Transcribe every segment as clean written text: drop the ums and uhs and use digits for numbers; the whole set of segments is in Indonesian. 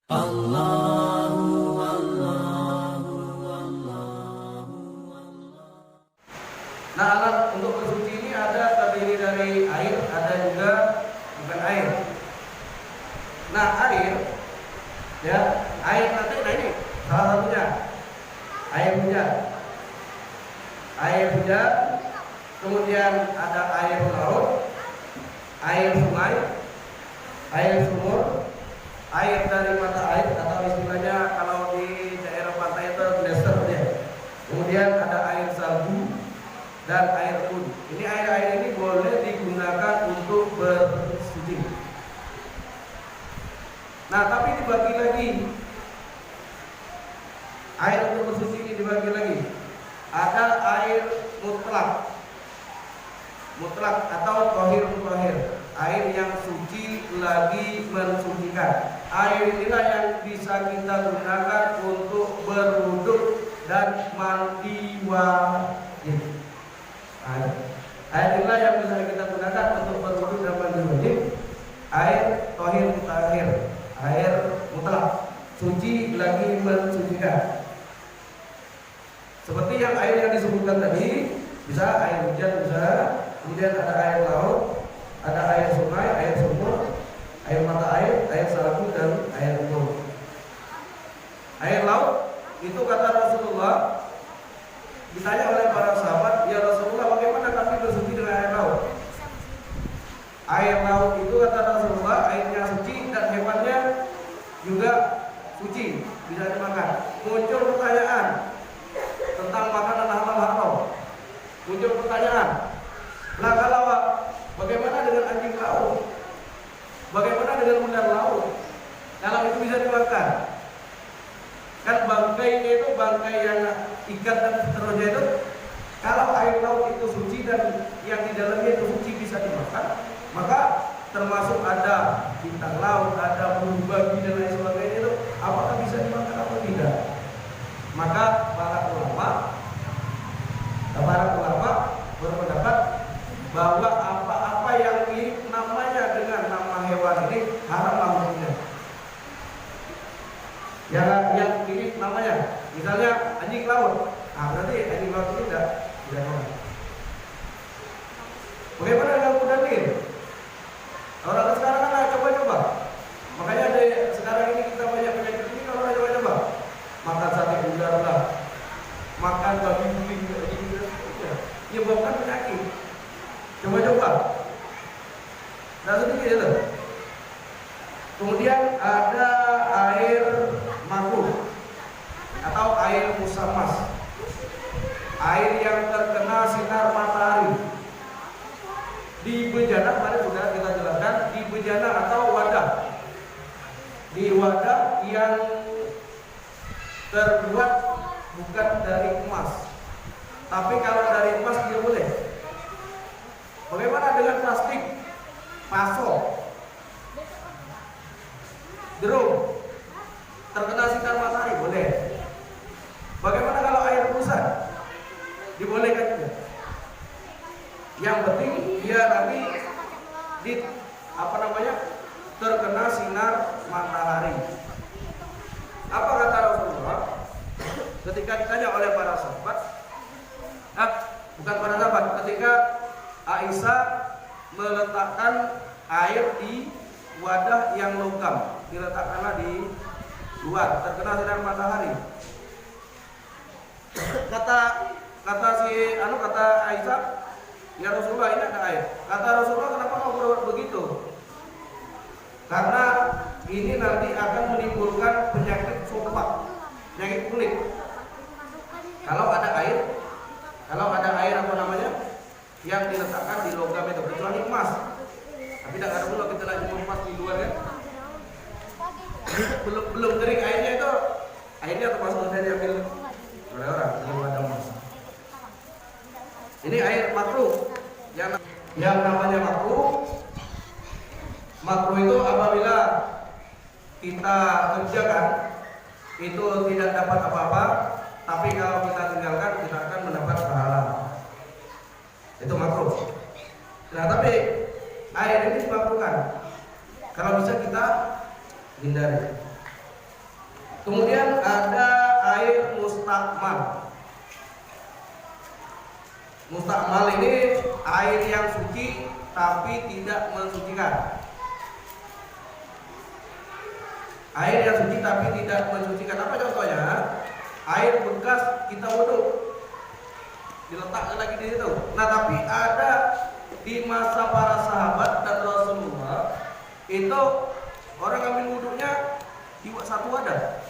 Nah, alat untuk bersuci ini ada terdiri dari air, ada juga bukan air. Nah, air nanti, nah ini salah satunya air hujan, kemudian ada air laut, air sungai, air sumur, air dari mata air atau istilahnya kalau di daerah pantai itu geyser ya. Kemudian ada air salju dan air pun. Ini air-air ini boleh digunakan untuk bersuci. Nah, tapi dibagi lagi. Air untuk bersuci ini dibagi lagi. Ada air mutlak atau tohir, air yang suci lagi mensucikan. Air inilah yang bisa kita gunakan untuk berwudu dan mandi wajib. Air inilah yang bisa kita gunakan untuk berwudu dan mandi wajib. Air tohir mutahhir, air mutlak, suci lagi mensucikan. Seperti yang air yang disebutkan tadi, bisa air hujan, bisa. Kemudian ada air laut, ada air sungai, air sumur, air mata air, air salju dan air gunung. Air laut itu kata Rasulullah, ditanya oleh para sahabat, ya Rasulullah, bagaimana kami bersuci dengan air laut? Air laut itu kata Rasulullah, airnya suci dan hewannya juga suci, bisa dimakan. Muncul pertanyaan tentang makanan halal haram. Muncul pertanyaan, nah kalau bagaimana dengan anjing laut? Bagaimana dengan udang laut? Kalau itu bisa dimakan? Kan bangkainya itu bangkai yang ikan dan seterusnya itu. Kalau air laut itu suci dan yang di dalamnya itu suci bisa dimakan, maka termasuk ada bintang laut, ada burung babi dan lain sebagainya itu, apakah bisa dimakan atau tidak? Maka para ulama berpendapat bahwa apa-apa yang mirip namanya dengan nama hewan ini haram hukumnya. Yang mirip namanya, misalnya anjing laut, berarti anjing laut ini tidak haram. Bagaimana dengan kuda nil? Orang sekarang kan coba-coba. Makanya sekarang ini kita banyak penyakit ini kalau orang coba-coba. Makan sate udar lah, makan babi guling, menyebabkan penyakit. Coba-coba. Nah, sedikit itu. Kemudian ada air makruh atau air musammas, air yang terkena sinar matahari. Di bejana, kemarin sudah kita jelaskan, di bejana atau wadah, di wadah yang terbuat bukan dari emas. Tapi kalau dari emas dia boleh. Bagaimana dengan plastik, paso, drum, terkena sinar matahari boleh. Bagaimana kalau air rebusan? Dibolehkan juga. Yang penting dia nanti terkena sinar matahari. Apa kata Rasulullah ketika ditanya oleh para sahabat? Bukan para sahabat, ketika Aisyah meletakkan air di wadah yang logam, diletakkanlah di luar, terkena sinar matahari. Kata Aisyah, ya Rasulullah, ini ada air. Kata Rasulullah, kenapa kau berbuat begitu? Karena ini nanti akan menimbulkan penyakit sopak, penyakit kulit. Kalau ada air yang diletakkan di logam itu, kecuali emas. Tapi tidak ada pula kita lagi emas di luar kan. belum kering airnya termasuk dari diambil oleh orang, belum ada emas. Ini air makruh. Yang namanya makruh itu apabila kita kerjakan itu tidak dapat apa-apa, tapi kalau kita tinggalkan kita akan mendapat pahala. Itu makruh. Nah, tapi air ini dimakruhkan kalau bisa kita hindari. Kemudian ada air mustakmal. Mustakmal ini air yang suci tapi tidak mensucikan. Air yang suci tapi tidak mensucikan. Apa contohnya? Air bekas kita wudhu, diletakkan lagi di situ. Nah, tapi ada di masa para sahabat dan Rasulullah itu orang ambil wudhunya di satu wadah.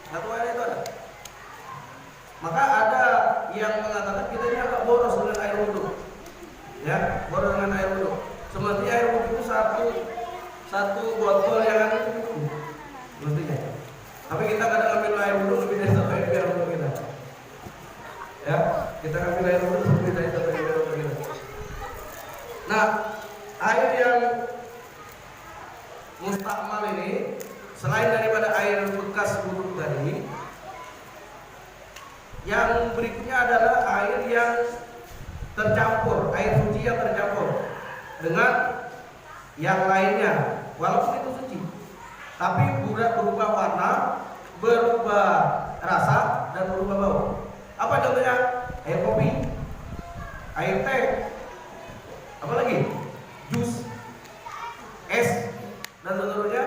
Satu wadah itu ada. Maka ada yang mengatakan kita ini agak boros dengan air wudhu. Ya, boros dengan air wudhu. Semestinya air wudhu itu satu botol yang ada itu cukup. Mestinya. Tapi kita kadang ambil air wudhu lebih dari satu ember untuk kita. Ya, kita ambil air wudhu lebih dari satu ember untuk kita. Nah, air yang mustakmal ini selain daripada air bekas wudhu tadi, yang berikutnya adalah air yang tercampur, air suci yang tercampur dengan yang lainnya, walaupun itu suci, tapi berubah warna, berubah rasa, dan berubah bau. Apa contohnya? Air kopi, air teh, apa lagi? Jus, es, dan seterusnya.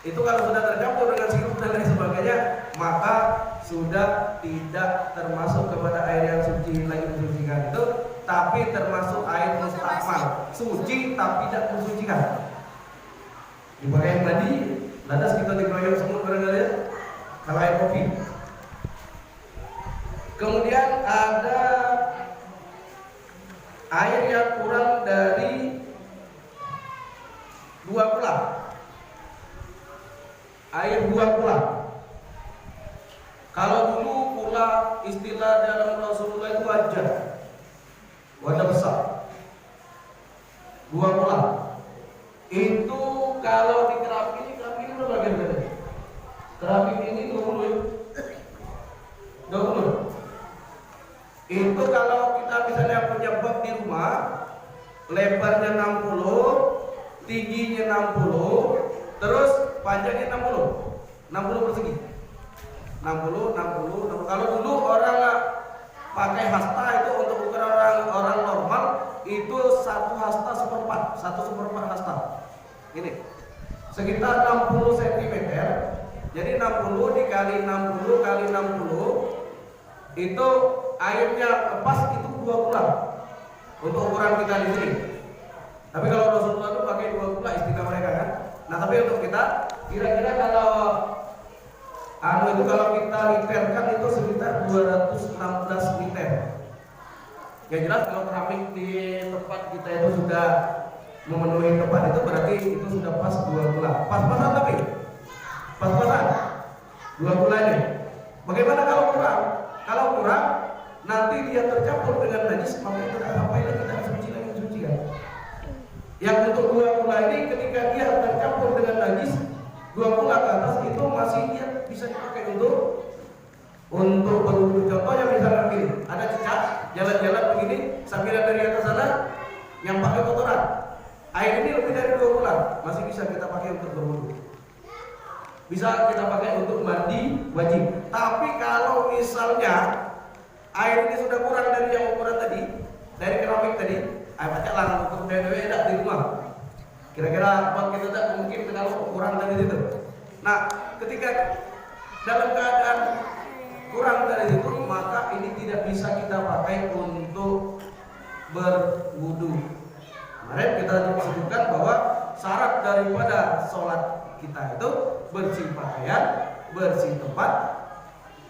Itu kalau sudah tercampur dengan sirup dan lain sebagainya, maka sudah tidak termasuk kepada air yang suci lagi mensucikan itu, tapi termasuk air mustakmal, suci tapi tidak mensucikan. Dipakai yang tadi, lantas kita dikeroyok semua barangkali ya, kalau air kopi. Kemudian ada air yang kurang dari 2 pula. Air 2 pula. Kalau dulu pula istilah dalam Rasulullah itu wadah besar, 2 pula. Itu kalau di keramik ini berapa bagian berarti? Keramik ini 20 ya? 20. Itu kalau kita misalnya punya bak di rumah, lebarnya 60, tingginya 60, terus panjangnya 60 persegi. 60. Kalau dulu orang pakai hasta itu untuk ukuran orang normal itu 1 hasta seperempat, 1/4 hasta. Ini sekitar 60 cm. Jadi 60 dikali 60 kali 60 itu airnya lepas itu 2 pula untuk ukuran kita di sini. Tapi kalau Rasulullah itu pakai 2 pula istilah mereka kan. Nah, tapi untuk kita kira-kira kalau itu kalau kita literkan itu sekitar 216 liter. Yang jelas kalau keramik di tempat kita itu sudah memenuhi tempat itu berarti itu sudah pas 2 pula. Pas-pasan tapi pas-pasan 2 pula ini. Bagaimana kalau kurang? Kalau kurang nanti dia tercampur dengan najis, maka itu tidak sampai lagi, tidak suci lagi mensucikan. Yang untuk 2 pula ini ketika dia tercampur dengan najis 2 pula ke atas itu masih dia bisa dipakai untuk berwudu. Contohnya misalnya begini, ada cicak jalan-jalan begini sambil dari atas sana yang pakai kotoran. Air ini lebih dari 2 bulan masih bisa kita pakai untuk berwudu. Bisa kita pakai untuk mandi wajib. Tapi kalau misalnya air ini sudah kurang dari yang ukuran tadi, dari keramik tadi, air pacak lah untuk dewe tidak di rumah. Kira-kira buat kita tidak mungkin kalau kurang dari situ. Nah, ketika dalam keadaan kurang dari itu, maka ini tidak bisa kita pakai untuk berwudu. Kemarin kita sebutkan bahwa syarat daripada sholat kita itu bersih pakaian, bersih tempat,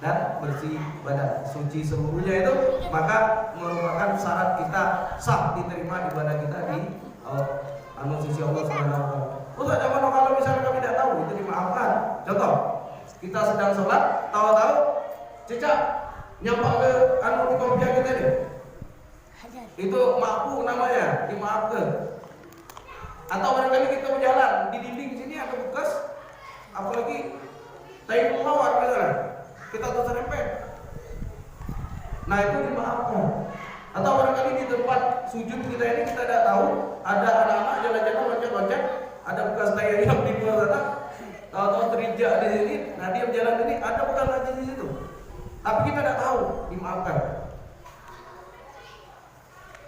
dan bersih badan, suci seluruhnya itu, maka merupakan syarat kita sah diterima ibadah kita di sisi Allah Subhanahu wa taala. Ustaz, kalau misalnya kami tidak tahu, itu dimaafkan. Contoh, kita sedang sholat, tahu-tahu cicak nyampak ke di kopiah kita ini. Itu maafu namanya, dimaafkan. Atau barangkali kita berjalan di dinding sini ada bekas, apalagi tai kelawar misalnya, kita terserempet. Nah, itu dimaafkan. Atau barangkali di tempat sujud kita ini kita tidak tahu ada anak-anak jalan-jalan loncat-loncat, ada bekas tai ayam di luar sana, tahu-tahu terinjak di sini, nah dia berjalan ini ada bukan najis di situ. Tapi kita tidak tahu, dimaafkan.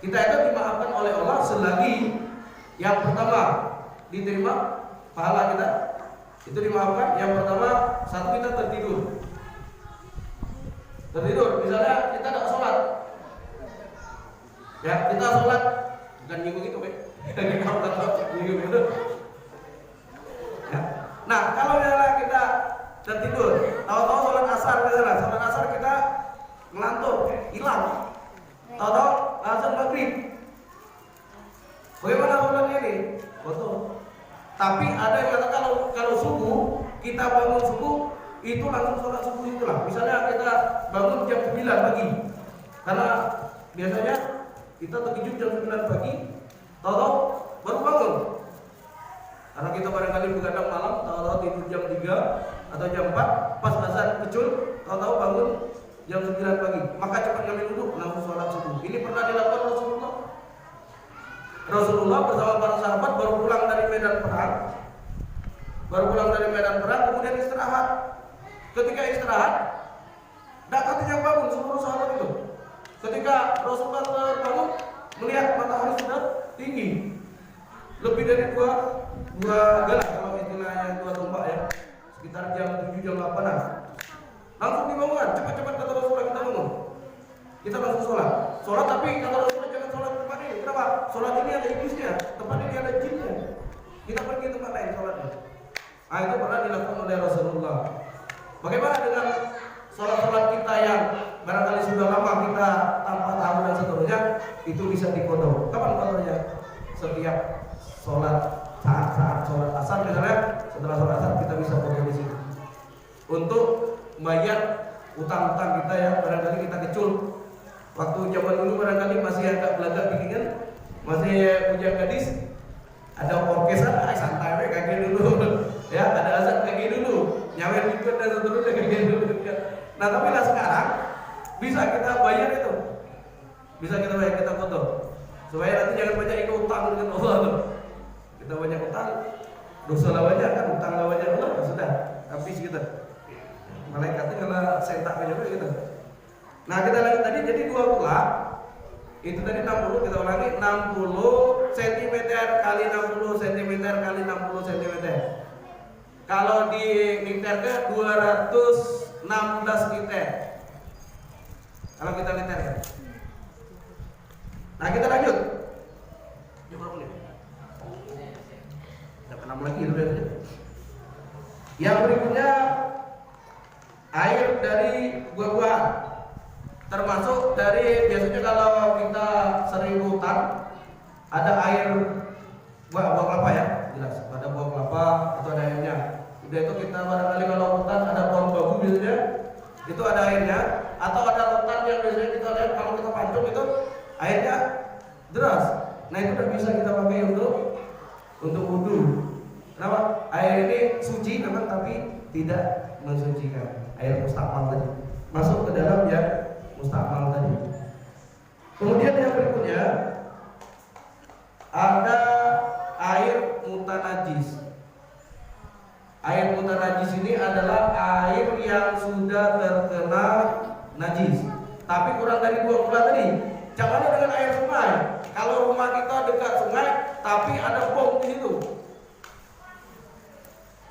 Kita itu dimaafkan oleh Allah selagi yang pertama diterima pahala kita, itu dimaafkan. Yang pertama, satu kita tertidur, misalnya kita tidak sholat, ya kita sholat bukan nyinggung itu, nyinggung itu. Ya. Nah kalau misalnya kita tertidur, tahu-tahu sholat asar misalnya, sholat asar kita ngelantur, hilang, tahu-tahu azan maghrib, bagaimana sholatnya ini? Betul. Tapi ada yang kata kalau subuh, kita bangun subuh itu langsung sholat subuh itulah. Misalnya kita bangun jam 9 pagi, karena biasanya kita terkejut jam 9 pagi, tahu-tahu baru bangun. Karena kita barangkali begadang malam, tahu-tahu tidur jam 3 atau jam 4, pas azan kecil, tahu-tahu bangun jam 9 pagi, maka cepat ngambil wudhu, langsung sholat subuh. Ini pernah dilakukan Rasulullah bersama para sahabat baru pulang dari medan perang, kemudian istirahat. Ketika istirahat, katanya bangun seluruh sahabat itu. Ketika Rasulullah terbangun, melihat matahari sudah tinggi, lebih dari dua gelas kalau istilahnya 2 tombak ya, sekitar jam 7 jam 8-an. Langsung dibangunkan, cepat-cepat kata Rasulullah, kita bangun, kita langsung sholat. Tapi kata Rasulullah jangan sholat tempat ini. Kenapa? Sholat ini ada iblisnya, tempat ini ada jinnya. Kita pergi tempat lain sholatnya. Nah itu pernah dilakukan oleh Rasulullah. Bagaimana dengan sholat-sholat kita yang barangkali sudah lama kita tanpa tahu dan seterusnya, itu bisa dikodok. Kapan kodoknya? Setiap sholat, saat sholat asar misalnya, setelah sholat asar kita bisa kodok di situ untuk bayar utang-utang kita yang barangkali kita kecul. Waktu zaman dulu barangkali masih agak belagak bikinan, masih punya gadis, ada orkesan, santai kayak dulu, ya ada azan kayak dulu, nyawer ikut dan seterusnya kayak dulu. Nah tapi lah sekarang bisa kita bayar itu, bisa kita bayar, kita foto, supaya nanti jangan banyak ikut utang dengan Allah. Kita banyak utang, dosa lawannya kan, utang lawannya Allah, sudah habis kita. Malaikatnya kalau sentak juga gitu. Nah kita lanjut tadi, jadi 2 tulang itu tadi 60, kita ulangi 60 cm kali 60 cm kali 60 cm. Kalau di liter ke 216 liter. Kalau kita liter ya. Nah kita lanjut. Berapa menit? Dapat 6 lagi udah. Yang berikutnya air dari buah-buahan, termasuk dari biasanya kalau kita sering hutan ada air buah kelapa ya, jelas ada buah kelapa atau ada airnya. Udah itu kita barangkali kalau hutan ada pohon bagu biasanya itu ada airnya, atau ada hutan yang biasanya kita lihat kalau kita pancung itu airnya deras. Nah itu udah bisa kita pakai untuk wudhu. Kenapa? Air ini suci memang tapi tidak mensucikan. Air mustakmal tadi masuk ke dalam ya mustakmal tadi. Kemudian yang berikutnya ada air mutanajis. Air mutanajis ini adalah air yang sudah terkena najis, tapi kurang dari 2 bulan tadi. Jangan dengan air sungai. Kalau rumah kita dekat sungai, tapi ada bom di situ.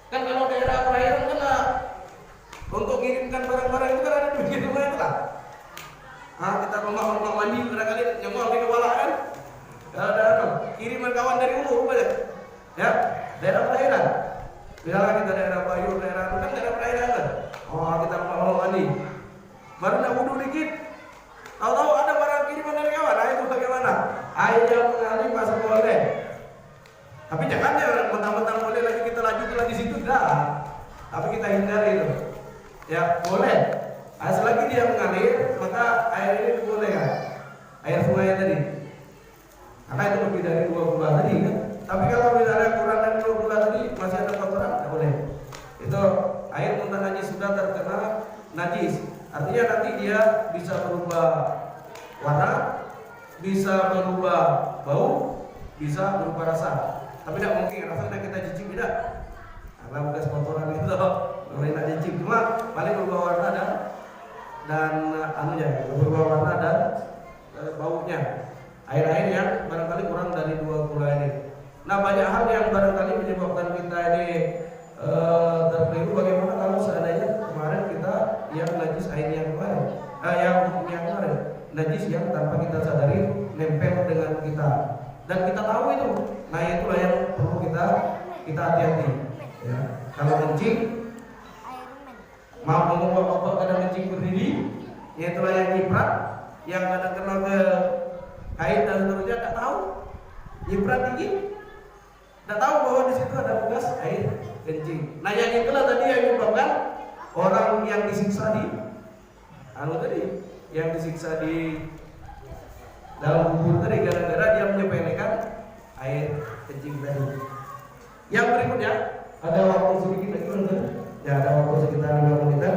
Kan kalau daerah perairan kan untuk mengirimkan barang-barang itu kan ada di pinggir rumah itu lah. Kita rumah mandi barangkali nyemol di kepala kan. Ada kiriman kawan dari Ulu rupanya. Ya, daerah perairan. Misalnya kita daerah Bayu, daerah itu kan daerah perairan kan. Kita rumah mandi. Baru nak wudhu dikit, tahu-tahu ada barang kiriman dari kawan. Nah itu bagaimana? Air yang mengalir masuk boleh. Tapi jangan mentang-mentang boleh lagi kita lanjut lagi situ, tidak. Tapi kita hindari itu. Ya boleh. Selagi dia mengalir, maka air ini boleh kan? Air sungai tadi. Karena itu lebih dari 2 bulan tadi kan. Tapi kalau misalnya kurang dari 2 bulan tadi masih ada kotoran, tidak boleh. Itu air mutanajis sudah terkena najis. Artinya nanti dia bisa berubah warna, bisa berubah bau, bisa berubah rasa. Tapi tidak mungkin rasanya kita cicip tidak. karena bekas kotoran itu namanya nak cicing, cuma paling berubah warna dan anunya berubah warna dan baunya. Air-air yang barangkali kurang dari 2 gula ini. Nah, banyak hal yang barangkali menyebabkan kita ini terkeliru. Bagaimana kalau seandainya kemarin kita yang najis air yang kemarin, yang kemarin najis yang tanpa kita sadari nempel dengan kita dan kita tahu itu. Nah, itulah yang perlu kita hati-hati. Ya. Kalau kencing, mau ngomong bapak kadang kencing berdiri, itulah yang nyiprat, yang kadang kena ke kain dan seterusnya, tidak tahu nyiprat tinggi, tidak tahu bahwa di situ ada bekas air kencing. Nah, yang itulah tadi yang menyebabkan orang yang disiksa yang disiksa di dalam kubur tadi gara-gara dia menyepelekan air kencing tadi. Yang berikutnya ada waktu sedikit lagi teman-teman. Ya, ada waktu sekitar 5 menit.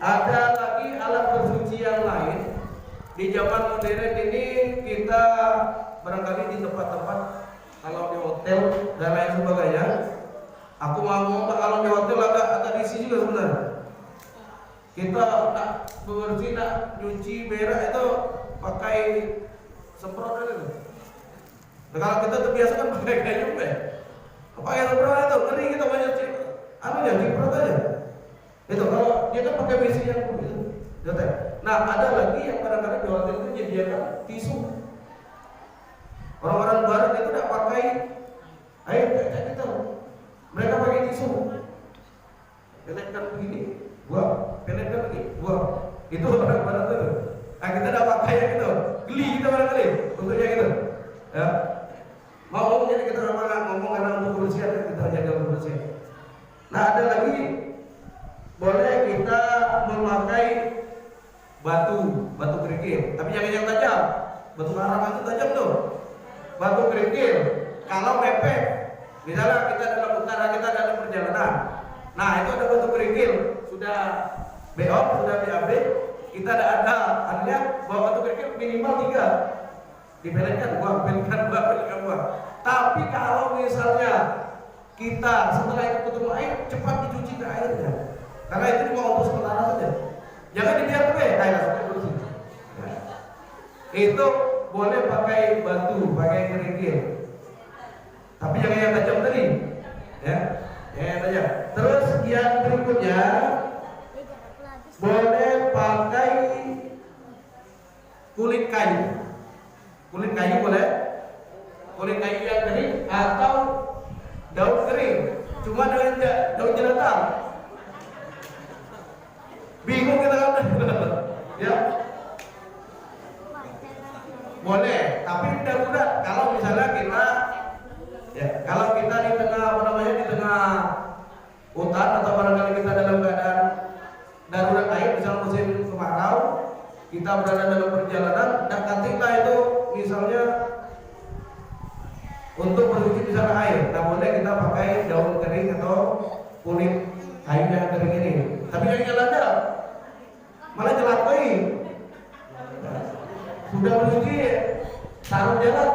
Ada lagi alat bersuci yang lain. Di zaman modern ini kita barangkali di tempat-tempat, kalau di hotel dan lain sebagainya. Aku mau ngomong kalau di hotel agak risih juga sebenarnya. Kita tak bersih, tak nyuci berak itu pakai semprot itu. Nah, kalau kita terbiasa kan pakai kayu pakai semprot itu ngeri, kita banyak semprot aja. Itu kalau dia kan pakai besi yang begitu. Nah, ada lagi yang kadang-kadang di hotel itu menyediakan tisu. Orang-orang barat itu tidak pakai air kayak gitu. Mereka pakai tisu. Peletkan begini, buang. Peletkan lagi, buang. Itu orang barat itu. Nah, kita tidak pakai yang itu. Geli kita barangkali untuknya gitu. Ya. Mau jadi kita ngomong karena untuk kebersihan, kita jaga kebersihan. Nah, ada lagi boleh kita memakai batu kerikil, tapi jangan yang tajam. Batu karang itu tajam tuh. Batu kerikil, kalau mepet, misalnya kita dalam utara, kita dalam perjalanan. Nah, itu ada batu kerikil, sudah BOP, sudah BAB, kita ada lihat bahwa batu kerikil minimal 3. Dipeletkan buang. Tapi kalau misalnya kita setelah itu ketemu air, cepat dicuci ke airnya. Karena itu cuma untuk sementara saja. Jangan dibiarkan air langsung bersih. Nah, itu boleh pakai batu, pakai kerikil. Tapi jangan yang tajam tadi. Ya, yang tajam. Terus yang berikutnya boleh pakai kulit kayu. Kulit kayu boleh. Kulit kayu yang kering atau daun kering. Cuma dengan daun jeratang. Bingung kita kan? Ya. Boleh, tapi darurat. Kalau misalnya kita di tengah hutan atau barangkali kita dalam keadaan darurat air, misalnya musim kemarau, kita berada dalam perjalanan, dan ketika itu misalnya untuk bersuci misalnya air, nah boleh kita pakai daun kering atau kulit kayu yang kering ini. Tapi yang nyelada malah celakain. Sudah bersuci taruh jalan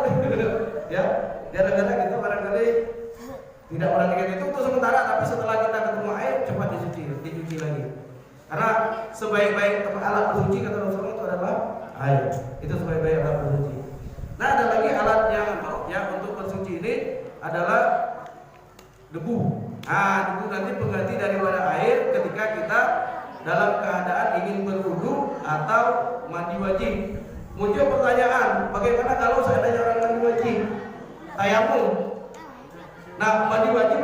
ya, gara-gara kita barangkali tidak perhatikan itu untuk sementara, tapi setelah kita ketemu air cepat dicuci lagi. Karena sebaik-baik alat bersuci kata Rasulullah itu adalah air. Itu sebaik-baik alat bersuci. Nah, ada lagi alat yang untuk bersuci ini adalah debu. Nah, debu nanti pengganti daripada air ketika kita dalam keadaan ingin berwudu atau mandi wajib. Muncul pertanyaan, bagaimana kalau seandainya orang mandi wajib? Tayamum. Nah, mandi wajib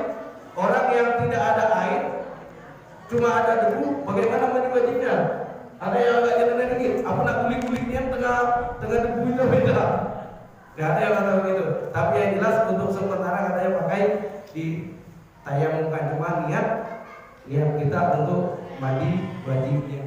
orang yang tidak ada air, cuma ada debu, bagaimana mandi wajibnya? Ada yang agak jenuh dikit, apa nak kulit-kulitnya tengah debu itu beda. Gak ada yang kata begitu. Tapi yang jelas untuk sementara katanya pakai di tayamumkan, cuma niat kita untuk mandi wajibnya.